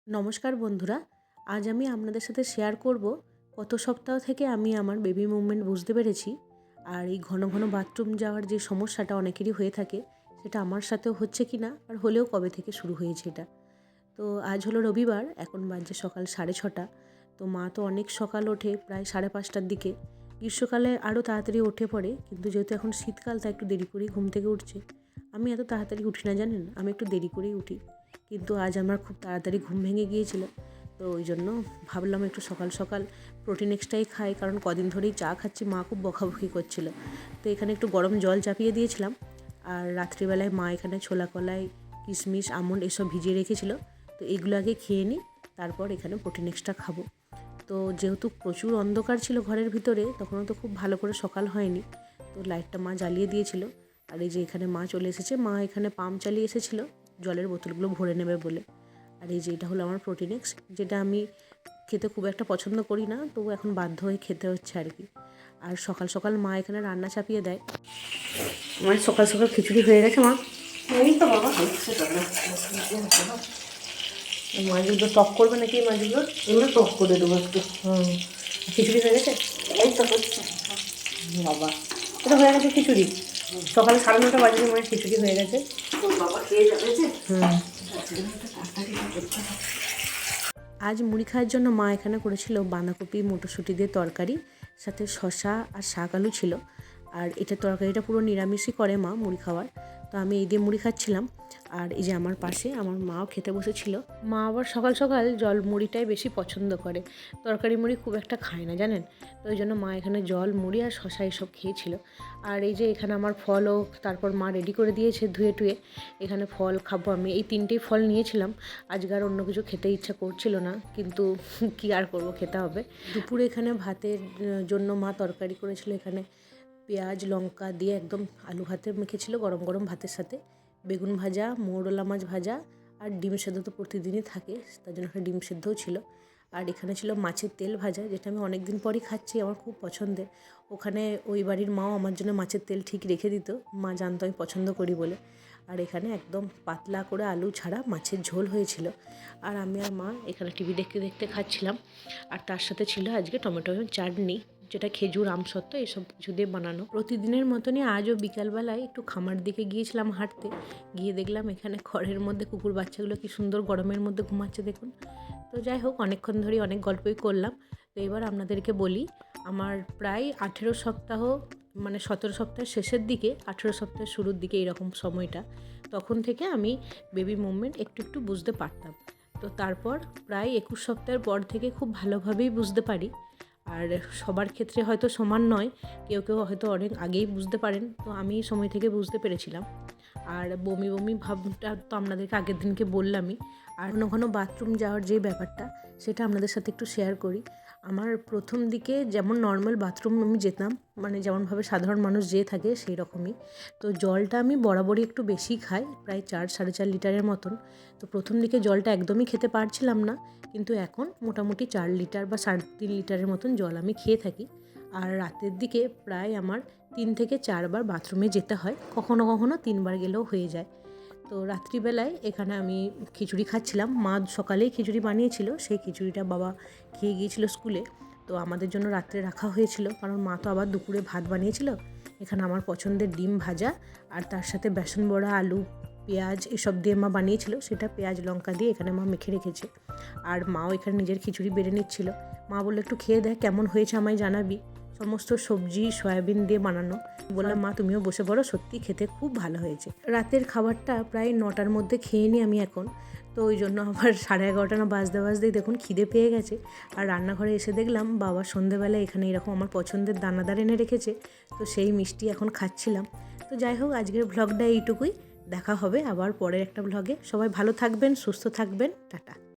নমস্কার বন্ধুরা, আজ আমি আপনাদের সাথে শেয়ার করব গত সপ্তাহ থেকে আমি আমার বেবি মুভমেন্ট বুঝতে পেরেছি। আর এই ঘন ঘন বাথরুম যাওয়ার যে সমস্যাটা অনেকেরই হয়ে থাকে, সেটা আমার সাথেও হচ্ছে কি না, আর হলেও কবে থেকে শুরু হয়েছে এটা। তো আজ হলো রবিবার, এখন বাজে সকাল 6:30। তো মা তো অনেক সকাল ওঠে, প্রায় 5:30টার দিকে। গ্রীষ্মকালে আরও তাড়াতাড়ি উঠে পড়ে, কিন্তু যেহেতু এখন শীতকাল তাই একটু দেরি করেই ঘুম থেকে উঠছে। আমি এত তাড়াতাড়ি উঠি না জানেন, আমি একটু দেরি করেই উঠি। কিন্তু আজ আমার খুব তাড়াতাড়ি ঘুম ভেঙে গিয়েছিল, তো ওই জন্য ভাবলাম একটু সকাল সকাল প্রোটিন এক্সটাই খাই, কারণ কদিন ধরেই চা খাচ্ছি, মা খুব বকাবকি করছিল। তো এখানে একটু গরম জল চাপিয়ে দিয়েছিলাম, আর রাত্রিবেলায় মা এখানে ছোলা কলাই, কিশমিশ, আমন্ড এসব ভিজিয়ে রেখেছিল। তো এগুলো আগে খেয়ে নিই, তারপর এখানে প্রোটিন এক্সট্রা খাবো। তো যেহেতু প্রচুর অন্ধকার ছিল ঘরের ভিতরে, তখনও তো খুব ভালো করে সকাল হয়নি, তো লাইটটা মা জ্বালিয়ে দিয়েছিল। আর এই যে এখানে মা চলে এসেছে, মা এখানে পাম্প চালিয়ে এসেছিলো জলের বোতলগুলো ভরে নেবে বলে। আর এই যে এটা হলো আমার প্রোটিন এক্স, যেটা আমি খেতে খুব একটা পছন্দ করি না, তবু এখন বাধ্য হয়ে খেতে হচ্ছে আর কি। আর সকাল সকাল মা এখানে রান্না চাপিয়ে দেয়। আমার সকাল সকাল খিচুড়ি হয়ে গেছে মা। এই তো বাবা মাছগুলো টক করবে নাকি? মাছগুলো এগুলো টক করে দেবো একটু। খিচুড়ি হয়ে গেছে এই তো হচ্ছে বাবা, এটা হয়ে গেছে খিচুড়ি। সকালে 9:30 বাজে মানে খিচুড়ি হয়ে গেছে। তোর বাবা খেয়ে যাবে যে আজ মুড়ি খাওয়ার জন্য মা এখানে করেছিল বাঁধাকপি মটরশুঁটি দিয়ে তরকারি, সাথে শসা আর শাক আলু ছিল। আর এটা তরকারিটা পুরো নিরামিষই করে মা মুড়ি খাওয়ার, তো আমি এই দিয়ে মুড়ি খাচ্ছিলাম। আর এই যে আমার পাশে আমার মাও খেতে বসেছিল। মা আবার সকাল সকাল জল মুড়িটাই বেশি পছন্দ করে, তরকারি মুড়ি খুব একটা খায় না জানেন। তো ওই জন্য মা এখানে জল মুড়ি আর শসা এসব খেয়েছিল। আর এই যে এখানে আমার ফলও তারপর মা রেডি করে দিয়েছে ধুয়ে টুয়ে। এখানে ফল খাবো আমি, এই 3টেই ফল নিয়েছিলাম। আজকে আর অন্য কিছু খেতে ইচ্ছা করছিল না, কিন্তু কি আর করব, খেতে হবে। দুপুরে এখানে ভাতের জন্য মা তরকারি করেছিল, এখানে পেঁয়াজ লঙ্কা দিয়ে একদম আলু ভাতে মেখেছিল গরম গরম ভাতের সাথে, বেগুন ভাজা, মৌরলা মাছ ভাজা, আর ডিম সেদ্ধ তো প্রতিদিনই থাকে, তার জন্য এখানে ডিম সেদ্ধও ছিল। আর এখানে ছিল মাছের তেল ভাজা, যেটা আমি অনেক দিন পরই খাচ্ছি, আমার খুব পছন্দের। ওখানে ওই বাড়ির মাও আমার জন্য মাছের তেল ঠিক রেখে দিত, মা জানতো আমি পছন্দ করি বলে। আর এখানে একদম পাতলা করে আলু ছাড়া মাছের ঝোল হয়েছিল। আর আমি আর মা এখানে টিভি দেখতে দেখতে খাচ্ছিলাম। আর তার সাথে ছিল আজকে টমেটো চাটনি, যেটা খেজুর আমসত্ত্ব এসব কিছু দিয়ে বানানো। প্রতিদিনের মতনই আজও বিকালবেলায় একটু খামার দিকে গিয়েছিলাম হাঁটতে, গিয়ে দেখলাম এখানে খড়ের মধ্যে কুকুর বাচ্চাগুলো কি সুন্দর গরমের মধ্যে ঘুমাচ্ছে দেখুন। তো যাই হোক, অনেকক্ষণ ধরেই অনেক গল্পই করলাম। তো এবার আপনাদেরকে বলি, আমার প্রায় 18 সপ্তাহ, মানে 17 সপ্তাহের শেষের দিকে, 18 সপ্তাহের শুরুর দিকে এরকম সময়টা, তখন থেকে আমি বেবি মুভমেন্ট একটু একটু বুঝতে পারতাম। তো তারপর প্রায় 21 সপ্তাহের পর থেকে খুব ভালোভাবেই বুঝতে পারি। আর সবার ক্ষেত্রে হয়তো সমান নয়, কেউ কেউ হয়তো অনেক আগেই বুঝতে পারেন, তো আমি এই সময় থেকে বুঝতে পেরেছিলাম। আর বমি বমি ভাবটা তো আপনাদেরকে আগের দিনকে বললামই। আর ঘন ঘন বাথরুম যাওয়ার যে ব্যাপারটা, সেটা আপনাদের সাথে একটু শেয়ার করি। আমার প্রথম দিকে যেমন নর্মাল বাথরুম আমি যেতাম, মানে যেমনভাবে সাধারণ মানুষ যেয়ে থাকে সেই রকমই। তো জলটা আমি বরাবরই একটু বেশি খাই, প্রায় 4-4.5 লিটারের মতন। তো প্রথম দিকে জলটা একদমই খেতে পারছিলাম না, কিন্তু এখন মোটামুটি 4 লিটার বা 3.5 লিটারের মতন জল আমি খেয়ে থাকি। আর রাতের দিকে প্রায় আমার 3 থেকে 4 বার বাথরুমে যেতে হয়, কখনো কখনো 3 বার গেলেও হয়ে যায়। তো রাত্রিবেলায় এখানে আমি খিচুড়ি খাচ্ছিলাম, মা সকালেই খিচুড়ি বানিয়েছিল, সেই খিচুড়িটা বাবা খেয়ে গিয়েছিল স্কুলে। তো আমাদের জন্য রাত্রে রাখা হয়েছিল, কারণ মা তো আবার দুপুরে ভাত বানিয়েছিল। এখানে আমার পছন্দের ডিম ভাজা, আর তার সাথে বেসন বড়া, আলু, পেঁয়াজ এসব দিয়ে মা বানিয়েছিল, সেটা পেঁয়াজ লঙ্কা দিয়ে এখানে মা মেখে রেখেছে। আর মাও এখানে নিজের খিচুড়ি বেড়ে নিচ্ছিল। মা বললো একটু খেয়ে দেখ কেমন হয়েছে, আমায় জানাবি। সমস্ত সবজি সয়াবিন দিয়ে বানানো। বললাম মা তুমিও বসে পড়ো, সত্যি খেতে খুব ভালো হয়েছে। রাতের খাবারটা প্রায় 9টার মধ্যে খেয়ে নিই আমি এখন। তো ওই জন্য আবার 11:30 না বাজতে বাজতেই দেখুন খিদে পেয়ে গেছে। আর রান্নাঘরে এসে দেখলাম বাবা সন্ধেবেলায় এখানে এরকম আমার পছন্দের দানাদার এনে রেখেছে, তো সেই মিষ্টি এখন খাচ্ছিলাম। তো যাই হোক, আজকের ভ্লগটা এইটুকুই। দেখা হবে আবার পরের একটা ভ্লগে। সবাই ভালো থাকবেন, সুস্থ থাকবেন, টাটা।